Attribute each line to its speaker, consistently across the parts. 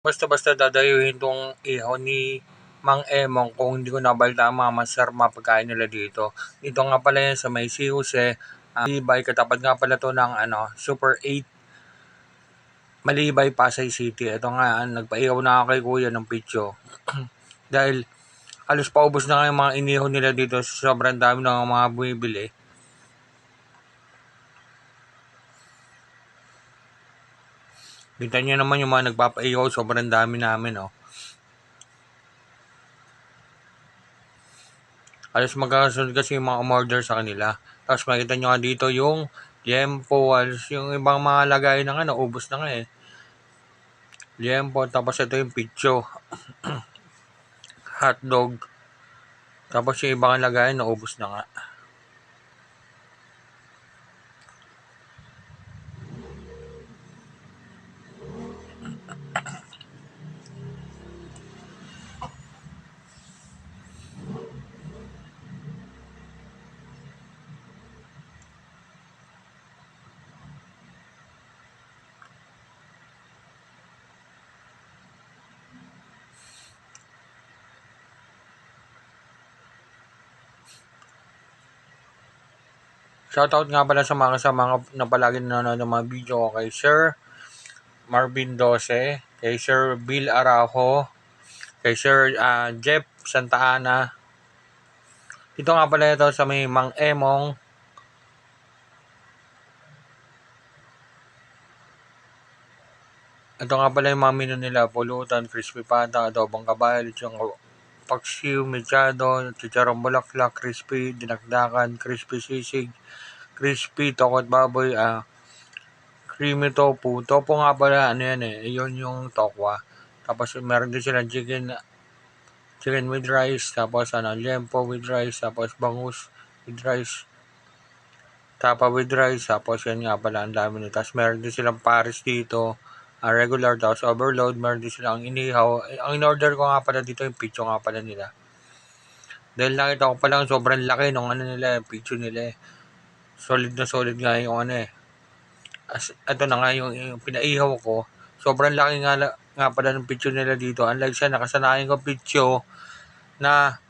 Speaker 1: Basta-basta dadayuhin 'tong ihaw ni Mang Emong kung hindi ko nabalitaan mga masarap mga pagkain nila dito. Dito nga pala yan sa may San Jose, Malibay, katapat nga pala 'to ng Super 8, Malibay, Pasay City. Ito nga, nagpaihaw na ako kay kuya ng pitso. Dahil halos paubos na nga yung mga inihaw nila dito, sobrang dami ng mga bumibili. Kita nyo naman yung mga nagpapaihaw, sobrang dami namin, oh. Halos magkakasunod kasi yung mga umorder sa kanila. Tapos makita nyo nga dito yung liempo, yung ibang mga lagay na nga, naubos na nga eh. Liempo, tapos ito yung pitso, hotdog, tapos yung ibang lagay, naubos na nga. Shoutout nga pala sa mga na palagi nanonood ng mga video ko kay Sir Marvin Dose, kay Sir Bill Araujo, kay Sir Jeff Santa Ana. Ito nga pala ito sa may Mang Emong. Ito nga pala yung mga menu nila: pulutan, crispy pata, adobong kabayo, yung paksiw, mechado, chicharong bulaklak, crispy, dinakdakan, crispy sisig, crispy tokot baboy, creamy tofu. Tofu nga pala, ano yan eh, yun yung tokwa. Tapos meron din silang chicken with rice, tapos liempo with rice, tapos bangus with rice, tapa with rice, tapos yan nga pala, ang dami nito. Tapos meron din silang pares dito, regular, tapos overload, meron din silang inihaw. Ang in-order ko nga pala dito, yung pizza nga pala nila. Dahil nakita ko palang sobrang laki nung nila, yung pizza nila eh. Solid na solid nga yung ito na nga yung pinaihaw ko. Sobrang laki nga pala ng pizza nila dito. Unlike siya, nakasanayan ko pizza na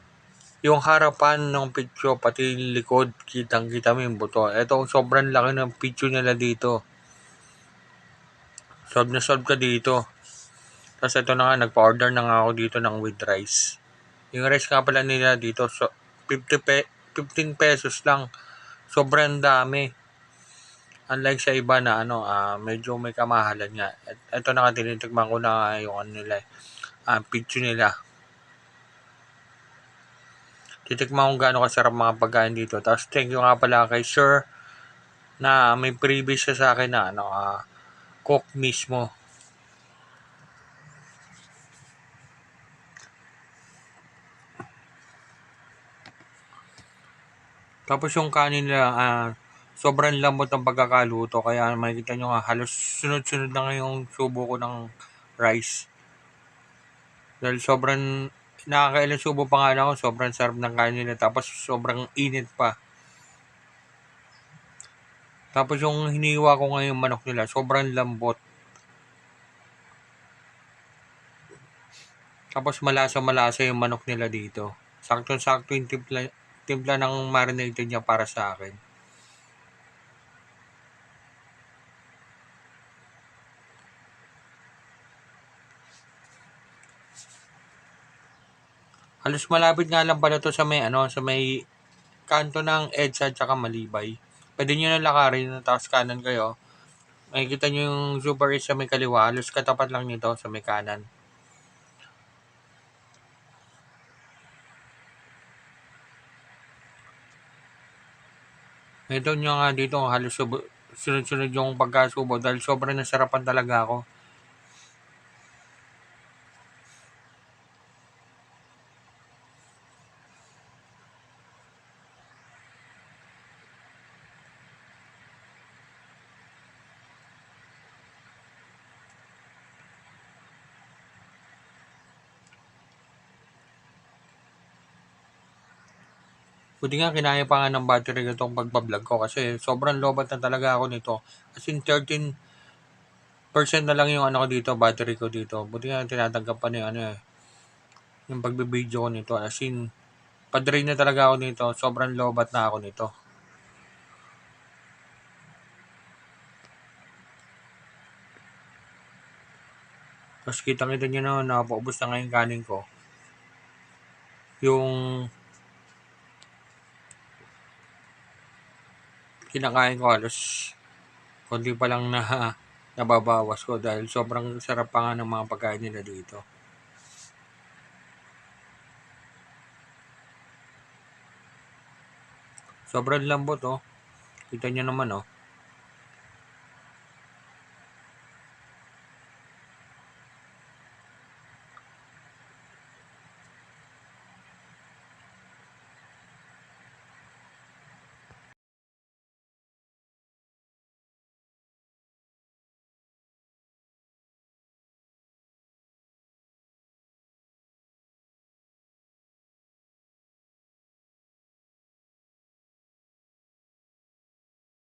Speaker 1: yung harapan ng pizza, pati yung likod, kitang-kita mo yung buto. Ito, sobrang laki ng pizza nila dito. Solve na solve ka dito. Tapos ito na nga, nagpa-order na nga ako dito ng with rice. Yung rice nga pala nila dito, 15 pesos lang. Sobrang dami. Unlike sa iba na medyo may kamahalan nga. Ito na nga, tinitikman ko na yung nila, pizza nila. Titikman kung gaano kasarap mga pagkain dito. Tapos thank you nga pala kay Sir na may previous siya sa akin na cook mismo. Tapos yung kanin nila, sobrang lambot ng pagkakaluto. Kaya makikita nyo nga, halos sunod-sunod na ngayong subo ko ng rice. Dahil sobrang, nakakailang subo pa nga lang ako, sobrang sarap ng kanin nila. Tapos sobrang init pa. Tapos yung hiniwa ko ngayong manok nila, sobrang lambot. Tapos malasa-malasa yung manok nila dito. Sakto-sakto yung timpla ng marinated niya para sa akin. Halos malapit nga lang pala to sa may kanto ng EDSA at saka Malibay. Pwede nyo na lakarin, tapos kanan kayo. Makikita nyo yung Super 8 sa may kaliwa. Halos katapat lang nito sa may kanan. Ito nyo nga dito, halos sunod-sunod yung pagkasubo dahil sobrang nasarapan talaga ako. Buti nga kinaya pa nga ng battery itong pagbablog ko kasi sobrang lobat na talaga ako nito. As in percent na lang yung ano ko dito, battery ko dito. Buti nga tinatanggap pa na yung ano eh, yung pagbibideo ko nito. As in, pa-drain na talaga ako nito. Sobrang lobat na ako nito. Tapos kitang-kita nyo na napaubos na nga yung kanin ko. Yung kinakain ko halos konti pa lang na nababawas ko dahil sobrang sarap pa nga ng mga pagkain nila dito. Sobrang lambot oh. Kita nyo naman oh.